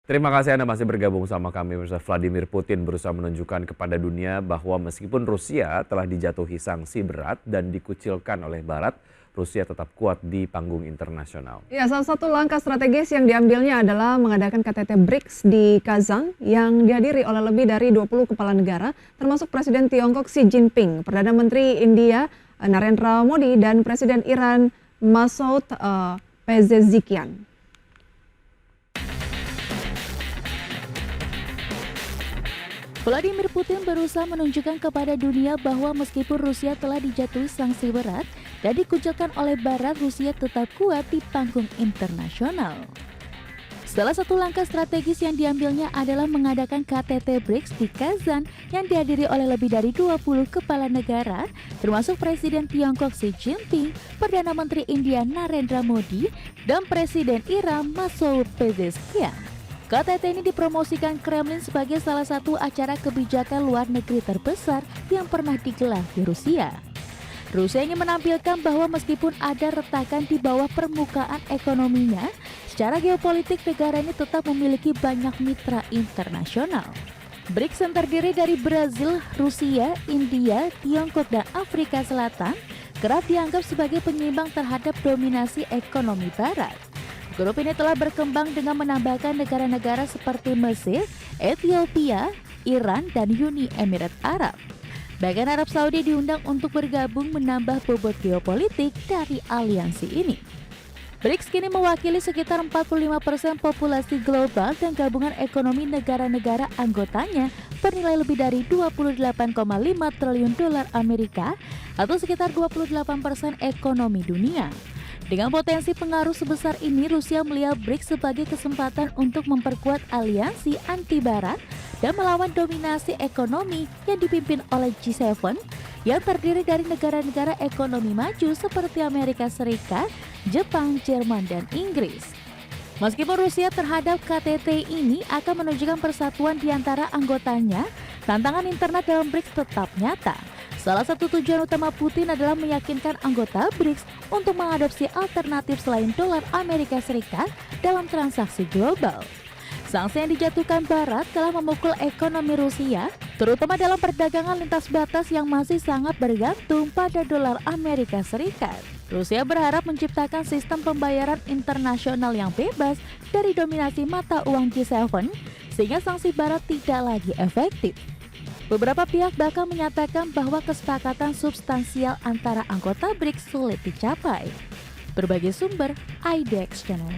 Terima kasih Anda masih bergabung sama kami. Vladimir Putin berusaha menunjukkan kepada dunia bahwa meskipun Rusia telah dijatuhi sanksi berat dan dikucilkan oleh Barat, Rusia tetap kuat di panggung internasional. Ya, salah satu langkah strategis yang diambilnya adalah mengadakan KTT BRICS di Kazan yang dihadiri oleh lebih dari 20 kepala negara, termasuk Presiden Tiongkok Xi Jinping, Perdana Menteri India Narendra Modi, dan Presiden Iran Masoud Pezeshkian. Vladimir Putin berusaha menunjukkan kepada dunia bahwa meskipun Rusia telah dijatuhi sanksi berat dan dikucilkan oleh Barat, Rusia tetap kuat di panggung internasional. Salah satu langkah strategis yang diambilnya adalah mengadakan KTT BRICS di Kazan yang dihadiri oleh lebih dari 20 kepala negara, termasuk Presiden Tiongkok Xi Jinping, Perdana Menteri India Narendra Modi, dan Presiden Iran Masoud Pezeshkian. KTT ini dipromosikan Kremlin sebagai salah satu acara kebijakan luar negeri terbesar yang pernah digelar di Rusia. Rusia ingin menampilkan bahwa meskipun ada retakan di bawah permukaan ekonominya, secara geopolitik negara ini tetap memiliki banyak mitra internasional. BRICS yang terdiri dari Brazil, Rusia, India, Tiongkok, dan Afrika Selatan kerap dianggap sebagai penyeimbang terhadap dominasi ekonomi Barat. Grup ini telah berkembang dengan menambahkan negara-negara seperti Mesir, Ethiopia, Iran, dan Uni Emirat Arab. Bahkan Arab Saudi diundang untuk bergabung menambah bobot geopolitik dari aliansi ini. BRICS kini mewakili sekitar 45% populasi global dan gabungan ekonomi negara-negara anggotanya bernilai lebih dari 28,5 triliun dolar Amerika atau sekitar 28% ekonomi dunia. Dengan potensi pengaruh sebesar ini, Rusia melihat BRICS sebagai kesempatan untuk memperkuat aliansi anti-Barat dan melawan dominasi ekonomi yang dipimpin oleh G7 yang terdiri dari negara-negara ekonomi maju seperti Amerika Serikat, Jepang, Jerman, dan Inggris. Meskipun Rusia terhadap KTT ini akan menunjukkan persatuan di antara anggotanya, tantangan internal dalam BRICS tetap nyata. Salah satu tujuan utama Putin adalah meyakinkan anggota BRICS untuk mengadopsi alternatif selain dolar Amerika Serikat dalam transaksi global. Sanksi yang dijatuhkan Barat telah memukul ekonomi Rusia, terutama dalam perdagangan lintas batas yang masih sangat bergantung pada dolar Amerika Serikat. Rusia berharap menciptakan sistem pembayaran internasional yang bebas dari dominasi mata uang G7, sehingga sanksi Barat tidak lagi efektif. Beberapa pihak bahkan menyatakan bahwa kesepakatan substansial antara anggota BRICS sulit dicapai. Berbagai sumber, IDX Channel.